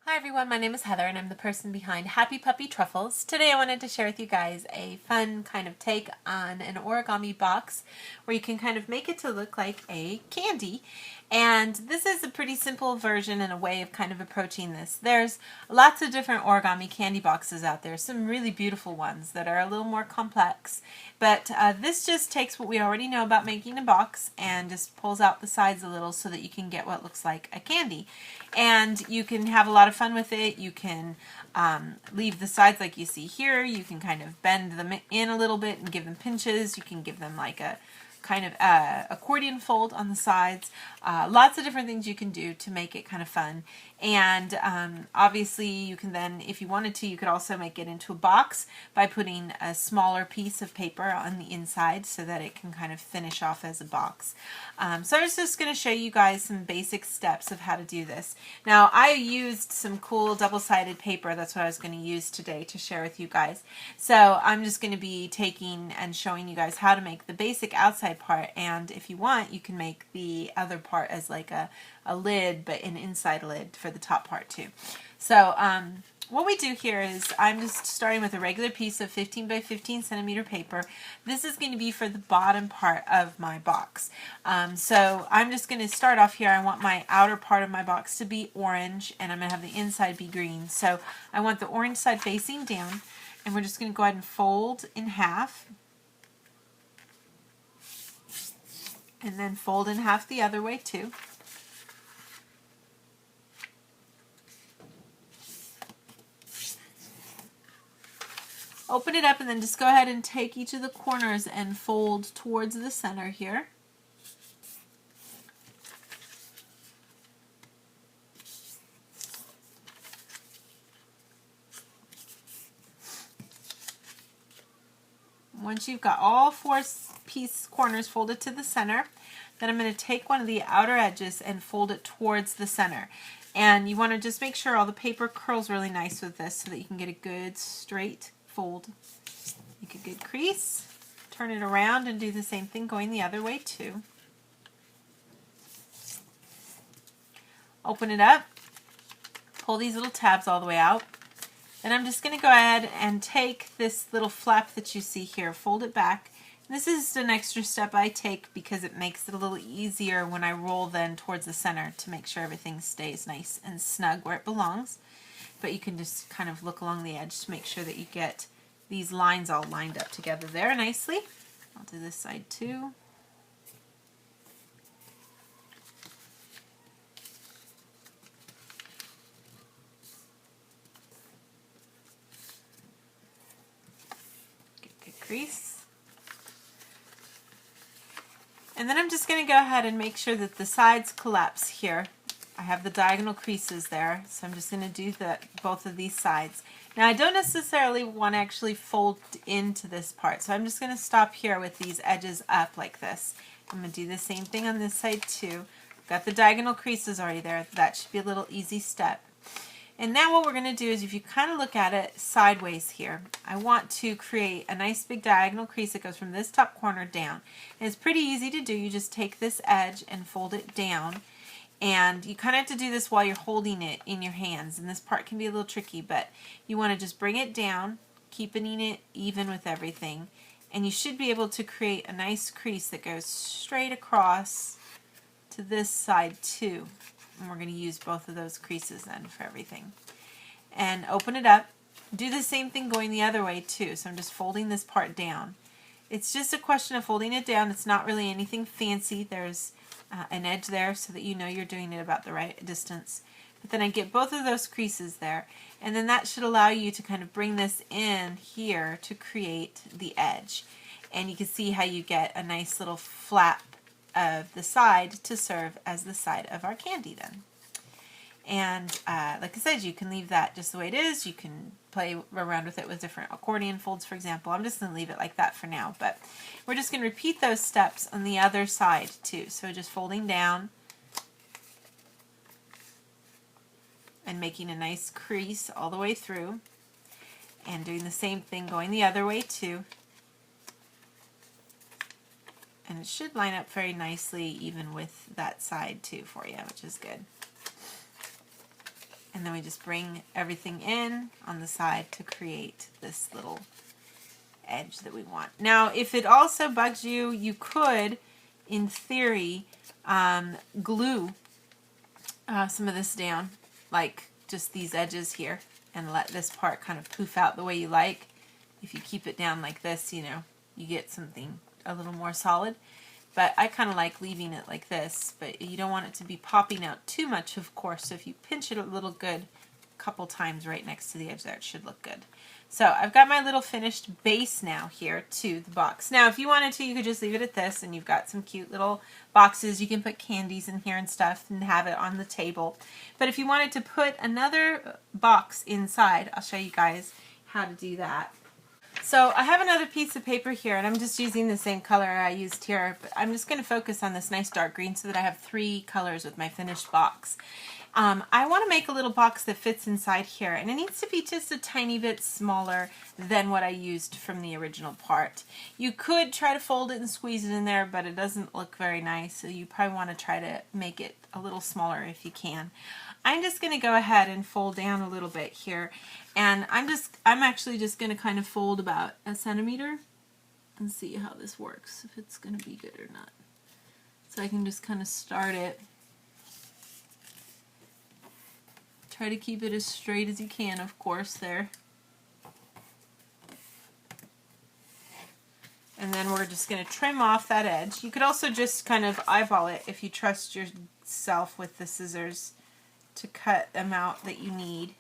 Hi everyone, my name is Heather and I'm the person behind Happy Puppy Truffles. Today I wanted to share with you guys a fun kind of take on an origami box where you can kind of make it to look like a candy. And this is a pretty simple version and a way of kind of approaching this. There's lots of different origami candy boxes out there, some really beautiful ones that are a little more complex. But this just takes what we already know about making a box and just pulls out the sides a little so that you can get what looks like a candy. And you can have a lot of fun with it. You can leave the sides like you see here. You can kind of bend them in a little bit and give them pinches. You can give them like a kind of accordion fold on the sides. Lots of different things you can do to make it kind of fun. And obviously you can then, if you wanted to, you could also make it into a box by putting a smaller piece of paper on the inside so that it can kind of finish off as a box. So I was just going to show you guys some basic steps of how to do this. Now I used some cool double-sided paper. That's what I was going to use today to share with you guys. So I'm just going to be taking and showing you guys how to make the basic outside part, and if you want you can make the other part as like a lid, but an inside lid for the top part too. So what we do here is I'm just starting with a regular piece of 15 by 15 centimeter paper. This is going to be for the bottom part of my box. So I'm just going to start off here. I want my outer part of my box to be orange and I'm going to have the inside be green. So I want the orange side facing down, and we're just going to go ahead and fold in half. And then fold in half the other way too. Open it up and then just go ahead and take each of the corners and fold towards the center here. Once you've got all four corners folded to the center, then I'm going to take one of the outer edges and fold it towards the center. And you want to just make sure all the paper curls really nice with this so that you can get a good straight fold. Make a good crease, turn it around and do the same thing going the other way too. Open it up, pull these little tabs all the way out. And I'm just going to go ahead and take this little flap that you see here, fold it back. This is an extra step I take because it makes it a little easier when I roll then towards the center to make sure everything stays nice and snug where it belongs. But you can just kind of look along the edge to make sure that you get these lines all lined up together there nicely. I'll do this side too. Good crease. And then I'm just going to go ahead and make sure that the sides collapse here. I have the diagonal creases there, so I'm just going to do both of these sides. Now I don't necessarily want to actually fold into this part, so I'm just going to stop here with these edges up like this. I'm going to do the same thing on this side too. Got the diagonal creases already there. That should be a little easy step. And now what we're going to do is, if you kind of look at it sideways here, I want to create a nice big diagonal crease that goes from this top corner down. And it's pretty easy to do. You just take this edge and fold it down. And you kind of have to do this while you're holding it in your hands. And this part can be a little tricky, but you want to just bring it down, keeping it even with everything. And you should be able to create a nice crease that goes straight across to this side too. And we're going to use both of those creases then for everything. And open it up. Do the same thing going the other way too. So I'm just folding this part down. It's just a question of folding it down. It's not really anything fancy. There's an edge there so that you know you're doing it about the right distance. But then I get both of those creases there. And then that should allow you to kind of bring this in here to create the edge. And you can see how you get a nice little flap of the side to serve as the side of our candy then. And like I said, you can leave that just the way it is. You can play around with it with different accordion folds, for example. I'm just going to leave it like that for now, but we're just going to repeat those steps on the other side too. So just folding down and making a nice crease all the way through, and doing the same thing going the other way too. And it should line up very nicely even with that side too for you, which is good. And then we just bring everything in on the side to create this little edge that we want. Now, if it also bugs you, you could, in theory, glue some of this down, like just these edges here, and let this part kind of poof out the way you like. If you keep it down like this, you know, you get something a little more solid. But I kind of like leaving it like this, but you don't want it to be popping out too much, of course. So if you pinch it a little good a couple times right next to the edge there, it should look good. So I've got my little finished base now here to the box. Now if you wanted to, you could just leave it at this, and you've got some cute little boxes. You can put candies in here and stuff and have it on the table. But if you wanted to put another box inside, I'll show you guys how to do that. So I have another piece of paper here, and I'm just using the same color I used here, but I'm just going to focus on this nice dark green so that I have 3 colors with my finished box. I want to make a little box that fits inside here, and it needs to be just a tiny bit smaller than what I used from the original part. You could try to fold it and squeeze it in there, but it doesn't look very nice, so you probably want to try to make it a little smaller if you can. I'm just going to go ahead and fold down a little bit here, and I'm actually just going to kind of fold about a centimeter and see how this works, if it's going to be good or not. So I can just kind of start it. Try to keep it as straight as you can, of course, there. And then we're just going to trim off that edge. You could also just kind of eyeball it if you trust yourself with the scissors to cut them out that you need.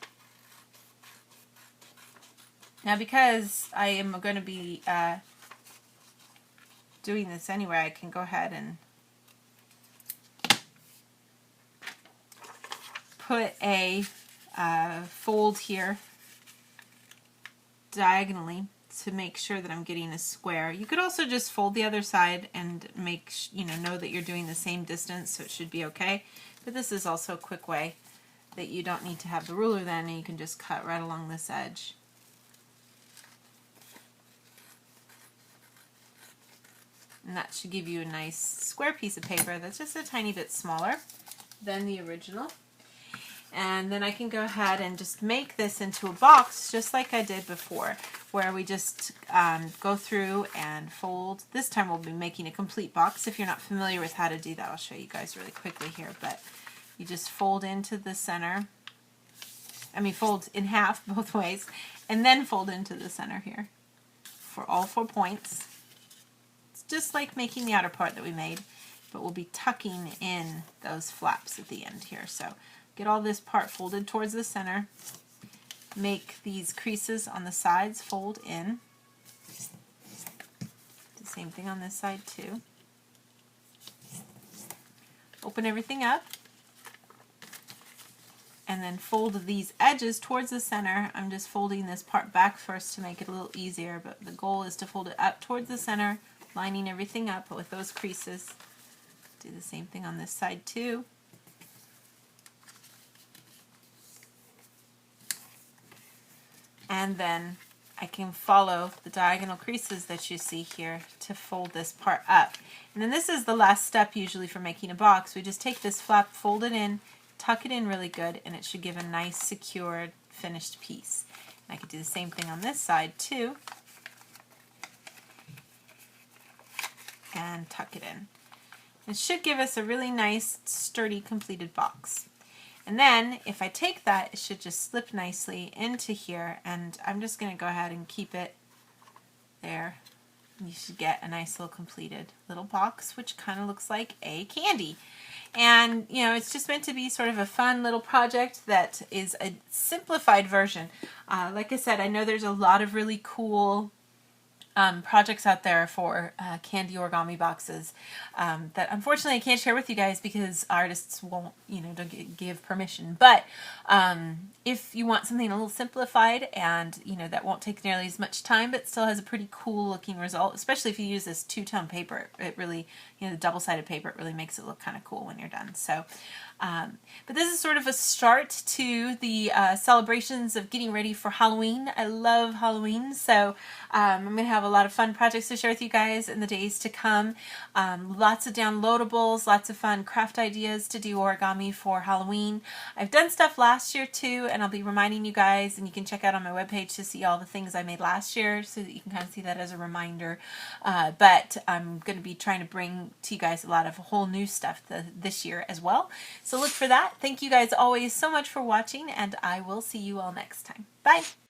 Now, because I am going to be doing this anyway, I can go ahead and put a fold here diagonally to make sure that I'm getting a square. You could also just fold the other side and make, know that you're doing the same distance, so it should be okay. But this is also a quick way that you don't need to have the ruler then, and you can just cut right along this edge. And that should give you a nice square piece of paper that's just a tiny bit smaller than the original. And then I can go ahead and just make this into a box just like I did before, where we just go through and fold. This time we'll be making a complete box. If you're not familiar with how to do that, I'll show you guys really quickly here. But you just fold into the center. Fold in half both ways, and then fold into the center here for all 4 points. It's just like making the outer part that we made, but we'll be tucking in those flaps at the end here. So get all this part folded towards the center. Make these creases on the sides fold in. The same thing on this side too. Open everything up. And then fold these edges towards the center. I'm just folding this part back first to make it a little easier, but the goal is to fold it up towards the center, lining everything up with those creases. Do the same thing on this side too. And then I can follow the diagonal creases that you see here to fold this part up. And then this is the last step usually for making a box. We just take this flap, fold it in, tuck it in really good, and it should give a nice secured finished piece. And I could do the same thing on this side too. And tuck it in. It should give us a really nice, sturdy, completed box. And then, if I take that, it should just slip nicely into here, and I'm just going to go ahead and keep it there. You should get a nice little completed little box, which kind of looks like a candy. And, it's just meant to be sort of a fun little project that is a simplified version. Like I said, I know there's a lot of really cool projects out there for candy origami boxes that unfortunately I can't share with you guys because artists won't, don't give permission. But if you want something a little simplified and, that won't take nearly as much time but still has a pretty cool looking result, especially if you use this two-tone paper, it really, the double-sided paper, it really makes it look kind of cool when you're done. So, but this is sort of a start to the celebrations of getting ready for Halloween. I love Halloween, so I'm going to have a lot of fun projects to share with you guys in the days to come. Lots of downloadables, lots of fun craft ideas to do origami for Halloween. I've done stuff last year too, and I'll be reminding you guys, and you can check out on my webpage to see all the things I made last year so that you can kind of see that as a reminder. But I'm going to be trying to bring to you guys a lot of whole new stuff this year as well. So look for that. Thank you guys always so much for watching, and I will see you all next time. Bye!